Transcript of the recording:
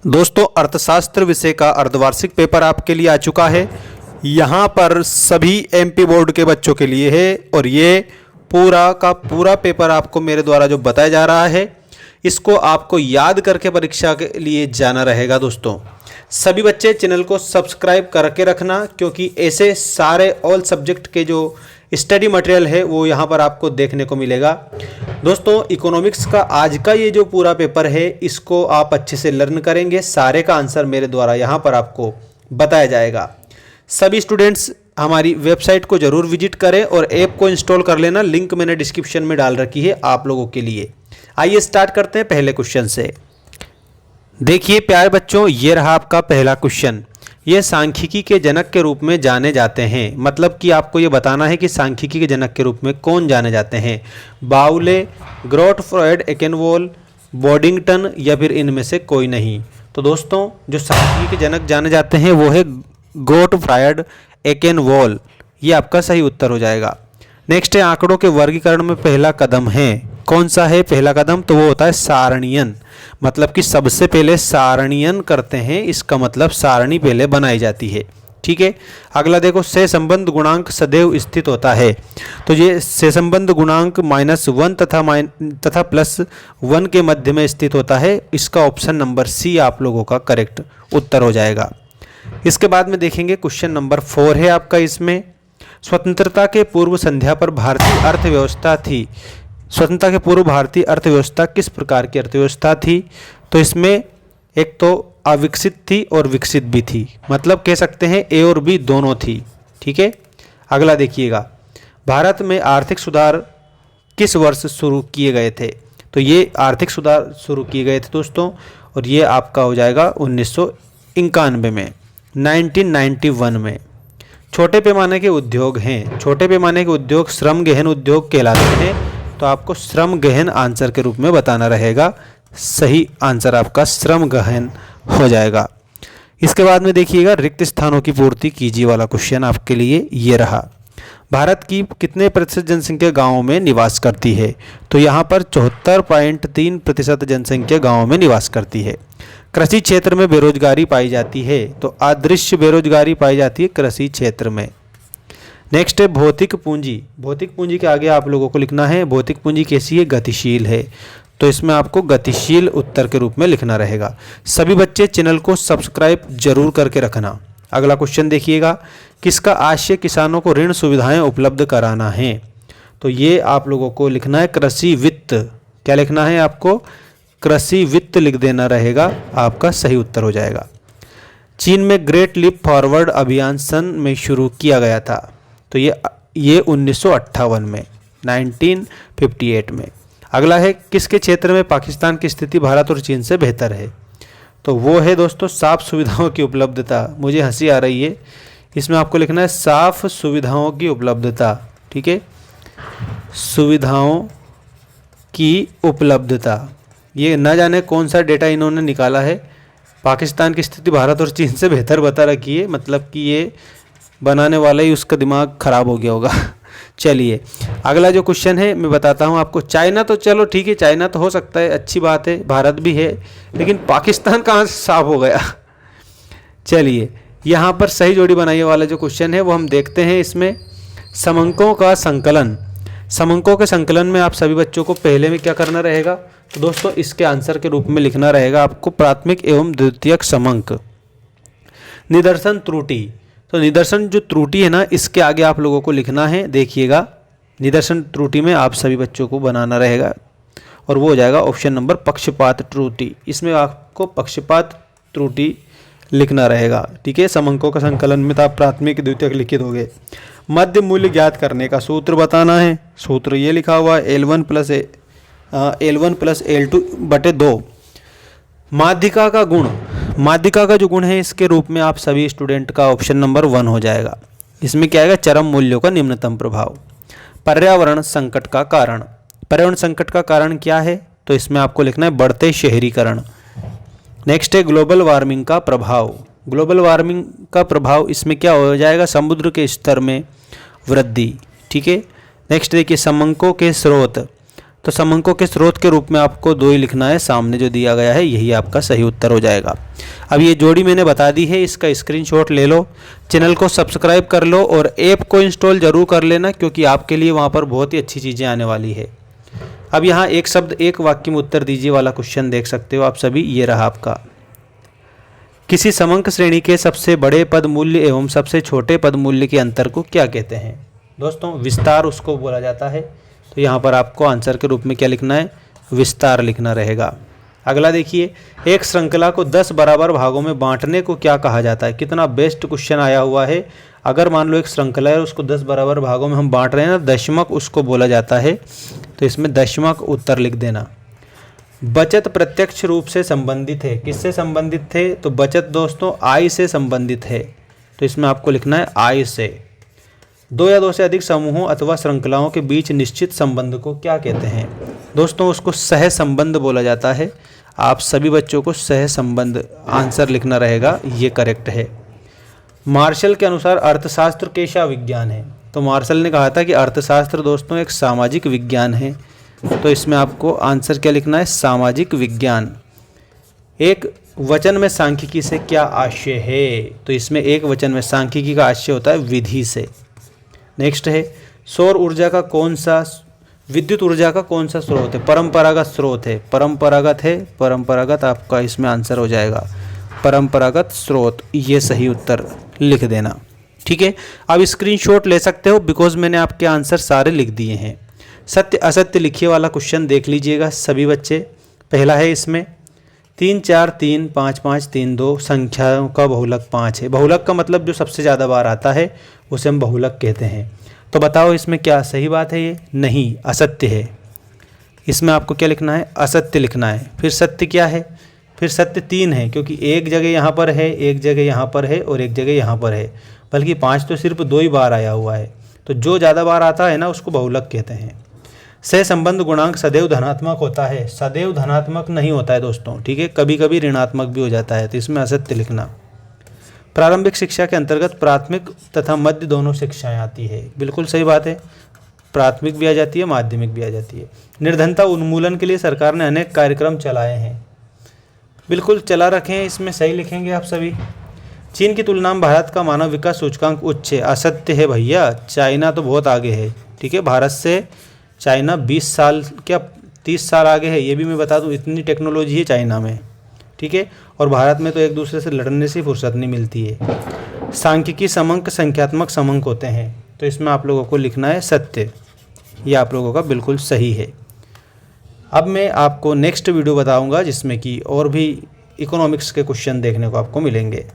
दोस्तों अर्थशास्त्र विषय का अर्धवार्षिक पेपर आपके लिए आ चुका है। यहाँ पर सभी एमपी बोर्ड के बच्चों के लिए है और ये पूरा का पूरा पेपर आपको मेरे द्वारा जो बताया जा रहा है इसको आपको याद करके परीक्षा के लिए जाना रहेगा। दोस्तों सभी बच्चे चैनल को सब्सक्राइब करके रखना, क्योंकि ऐसे सारे ऑल सब्जेक्ट के जो स्टडी मटेरियल है वो यहाँ पर आपको देखने को मिलेगा। दोस्तों इकोनॉमिक्स का आज का ये जो पूरा पेपर है इसको आप अच्छे से लर्न करेंगे, सारे का आंसर मेरे द्वारा यहाँ पर आपको बताया जाएगा। सभी स्टूडेंट्स हमारी वेबसाइट को जरूर विजिट करें और ऐप को इंस्टॉल कर लेना, लिंक मैंने डिस्क्रिप्शन में डाल रखी है आप लोगों के लिए। आइए स्टार्ट करते हैं पहले क्वेश्चन से। देखिए प्यारे बच्चों, ये रहा आपका पहला क्वेश्चन। ये सांख्यिकी के जनक के रूप में जाने जाते हैं, मतलब कि आपको ये बताना है कि सांख्यिकी के जनक के रूप में कौन जाने जाते हैं, बाउले, ग्रॉटफ्रॉयड, एकेनवॉल, बोडिंगटन या फिर इनमें से कोई नहीं। तो दोस्तों जो सांख्यिकी के जनक जाने जाते हैं वो है ग्रॉटफ्रॉयड, एकेनवॉल, ये आपका सही उत्तर हो जाएगा। नेक्स्ट है आंकड़ों के वर्गीकरण में पहला कदम है, कौन सा है पहला कदम? तो वो होता है सारणीयन, मतलब कि सबसे पहले सारणीयन करते हैं, इसका मतलब सारणी पहले बनाई जाती है। ठीक है, अगला देखो, सहसंबंध गुणांक सदैव स्थित होता है। तो ये सहसंबंध गुणांक -1 तथा +1 के मध्य में स्थित होता है। इसका ऑप्शन नंबर सी आप लोगों का करेक्ट उत्तर हो जाएगा। इसके बाद में देखेंगे क्वेश्चन नंबर 4 है आपका। इसमें स्वतंत्रता के पूर्व संध्या पर भारतीय अर्थव्यवस्था थी। स्वतंत्रता के पूर्व भारतीय अर्थव्यवस्था किस प्रकार की अर्थव्यवस्था थी? तो इसमें एक तो अविकसित थी और विकसित भी थी, मतलब कह सकते हैं ए और बी दोनों थी। ठीक है, अगला देखिएगा, भारत में आर्थिक सुधार किस वर्ष शुरू किए गए थे? तो ये आर्थिक सुधार शुरू किए गए थे दोस्तों, और ये आपका हो जाएगा 1991 में, 1991 में। छोटे पैमाने के उद्योग हैं, छोटे पैमाने के उद्योग श्रम गहन उद्योग कहलाते हैं, तो आपको श्रम गहन आंसर के रूप में बताना रहेगा। सही आंसर आपका श्रम गहन हो जाएगा। इसके बाद में देखिएगा, रिक्त स्थानों की पूर्ति कीजिए वाला क्वेश्चन आपके लिए ये रहा। भारत की कितने प्रतिशत जनसंख्या गांवों में निवास करती है? तो यहाँ पर 74.3% जनसंख्या गांवों में निवास करती है। कृषि क्षेत्र में बेरोजगारी पाई जाती है, तो अदृश्य बेरोजगारी पाई जाती है कृषि क्षेत्र में। नेक्स्ट है भौतिक पूंजी। भौतिक पूंजी के आगे आप लोगों को लिखना है भौतिक पूंजी कैसी है? गतिशील है, तो इसमें आपको गतिशील उत्तर के रूप में लिखना रहेगा। सभी बच्चे चैनल को सब्सक्राइब जरूर करके रखना। अगला क्वेश्चन देखिएगा, किसका आशय किसानों को ऋण सुविधाएं उपलब्ध कराना है? तो ये आप लोगों को लिखना है कृषि वित्त। क्या लिखना है आपको? कृषि वित्त लिख देना रहेगा, आपका सही उत्तर हो जाएगा। चीन में ग्रेट लीप फॉरवर्ड अभियान सन में शुरू किया गया था, तो ये 1958 में, 1958 में। अगला है, किसके क्षेत्र में पाकिस्तान की स्थिति भारत और चीन से बेहतर है? तो वो है दोस्तों साफ सुविधाओं की उपलब्धता। मुझे हंसी आ रही है, इसमें आपको लिखना है साफ सुविधाओं की उपलब्धता। ठीक है, सुविधाओं की उपलब्धता, ये न जाने कौन सा डेटा इन्होंने निकाला है, पाकिस्तान की स्थिति भारत और चीन से बेहतर बता रखी है, मतलब कि ये बनाने वाला ही उसका दिमाग खराब हो गया होगा। चलिए अगला जो क्वेश्चन है मैं बताता हूँ आपको। चाइना तो चलो ठीक है, चाइना तो हो सकता है, अच्छी बात है, भारत भी है, लेकिन पाकिस्तान कहाँ से साफ हो गया? चलिए यहाँ पर सही जोड़ी बनाइए वाला जो क्वेश्चन है वो हम देखते हैं। इसमें समंकों का संकलन, समंकों के संकलन में आप सभी बच्चों को पहले में क्या करना रहेगा? तो दोस्तों इसके आंसर के रूप में लिखना रहेगा आपको प्राथमिक एवं द्वितीयक समंक। निदर्शन त्रुटि, तो निदर्शन जो त्रुटि है ना, इसके आगे आप लोगों को लिखना है, देखिएगा निदर्शन त्रुटि में आप सभी बच्चों को बनाना रहेगा, और वो हो जाएगा ऑप्शन नंबर पक्षपात त्रुटि। इसमें आपको पक्षपात त्रुटि लिखना रहेगा। ठीक है, समंकों का संकलन में तो आप प्राथमिक द्वितीयक लिखित होगे। मध्य मूल्य ज्ञात करने का सूत्र बताना है, सूत्र ये लिखा हुआ है L1 + L2/2। माध्यिका का गुण, माध्यिका का जो गुण है इसके रूप में आप सभी स्टूडेंट का ऑप्शन नंबर 1 हो जाएगा। इसमें क्या आएगा? चरम मूल्यों का निम्नतम प्रभाव। पर्यावरण संकट का कारण, पर्यावरण संकट का कारण क्या है? तो इसमें आपको लिखना है बढ़ते शहरीकरण। नेक्स्ट है ग्लोबल वार्मिंग का प्रभाव। ग्लोबल वार्मिंग का प्रभाव इसमें क्या हो जाएगा? समुद्र के स्तर में वृद्धि। ठीक है, नेक्स्ट देखिए समंकों के स्रोत। तो समंकों के स्रोत के रूप में आपको 2 ही लिखना है, सामने जो दिया गया है यही आपका सही उत्तर हो जाएगा। अब ये जोड़ी मैंने बता दी है, इसका स्क्रीनशॉट ले लो, चैनल को सब्सक्राइब कर लो और ऐप को इंस्टॉल ज़रूर कर लेना, क्योंकि आपके लिए वहाँ पर बहुत ही अच्छी चीज़ें आने वाली है। अब यहाँ एक शब्द एक वाक्य में उत्तर दीजिए वाला क्वेश्चन देख सकते हो आप सभी, ये रहा आपका। किसी समंक श्रेणी के सबसे बड़े पद मूल्य एवं सबसे छोटे पद मूल्य के अंतर को क्या कहते हैं? दोस्तों विस्तार उसको बोला जाता है। तो यहाँ पर आपको आंसर के रूप में क्या लिखना है? विस्तार लिखना रहेगा। अगला देखिए, एक श्रृंखला को 10 बराबर भागों में बांटने को क्या कहा जाता है? कितना बेस्ट क्वेश्चन आया हुआ है। अगर मान लो एक श्रृंखला है, उसको 10 बराबर भागों में हम बांट रहे हैं ना, दशमक उसको बोला जाता है। तो इसमें दशमक उत्तर लिख देना। बचत प्रत्यक्ष रूप से संबंधित है, किससे संबंधित थे? तो बचत दोस्तों आय से संबंधित है। तो इसमें आपको लिखना है आय से। 2 या 2 से अधिक समूहों अथवा श्रृंखलाओं के बीच निश्चित संबंध को क्या कहते हैं? दोस्तों उसको सह संबंध बोला जाता है। आप सभी बच्चों को सह संबंध आंसर लिखना रहेगा, ये करेक्ट है। मार्शल के अनुसार अर्थशास्त्र कैसा विज्ञान है? तो मार्शल ने कहा था कि अर्थशास्त्र दोस्तों एक सामाजिक विज्ञान है। तो इसमें आपको आंसर क्या लिखना है? सामाजिक विज्ञान। एक वचन में सांख्यिकी से क्या आशय है? तो इसमें एक वचन में सांख्यिकी का आशय होता है विधि से। नेक्स्ट है, सौर ऊर्जा का कौन सा विद्युत ऊर्जा का कौन सा स्रोत है? परंपरागत स्रोत है। परंपरागत है, परंपरागत आपका इसमें आंसर हो जाएगा परंपरागत स्रोत, ये सही उत्तर लिख देना। ठीक है, अब स्क्रीनशॉट ले सकते हो बिकॉज मैंने आपके आंसर सारे लिख दिए हैं। सत्य असत्य लिखिए वाला क्वेश्चन देख लीजिएगा सभी बच्चे। पहला है इसमें 3 4 3 5 5 3 2 संख्याओं का बहुलक 5 है। बहुलक का मतलब जो सबसे ज़्यादा बार आता है उसे हम बहुलक कहते हैं। तो बताओ इसमें क्या सही बात है? ये नहीं, असत्य है। इसमें आपको क्या लिखना है? असत्य लिखना है। फिर सत्य क्या है? फिर सत्य 3 है, क्योंकि एक जगह यहाँ पर है, एक जगह यहाँ पर है और एक जगह यहाँ पर है, बल्कि 5 तो सिर्फ 2 ही बार आया हुआ है। तो जो ज़्यादा बार आता है ना उसको बहुलक कहते हैं। सहसंबंध गुणांक सदैव धनात्मक होता है, सदैव धनात्मक नहीं होता है दोस्तों। ठीक है, कभी कभी ऋणात्मक भी हो जाता है, तो इसमें असत्य लिखना। प्रारंभिक शिक्षा के अंतर्गत प्राथमिक तथा मध्य दोनों शिक्षाएं आती है, बिल्कुल सही बात है। प्राथमिक भी आ जाती है, माध्यमिक भी आ जाती है। निर्धनता उन्मूलन के लिए सरकार ने अनेक कार्यक्रम चलाए हैं, बिल्कुल चला रखे हैं, इसमें सही लिखेंगे आप सभी। चीन की तुलना में भारत का मानव विकास सूचकांक उच्च है, असत्य है भैया। चाइना तो बहुत आगे है। ठीक है, भारत से चाइना 20 साल क्या 30 साल आगे है, ये भी मैं बता दूं, इतनी टेक्नोलॉजी है चाइना में। ठीक है, और भारत में तो एक दूसरे से लड़ने से फुर्सत नहीं मिलती है। सांख्यिकी समंक संख्यात्मक समंक होते हैं, तो इसमें आप लोगों को लिखना है सत्य, ये आप लोगों का बिल्कुल सही है। अब मैं आपको नेक्स्ट वीडियो बताऊंगा जिसमें कि और भी इकोनॉमिक्स के क्वेश्चन देखने को आपको मिलेंगे।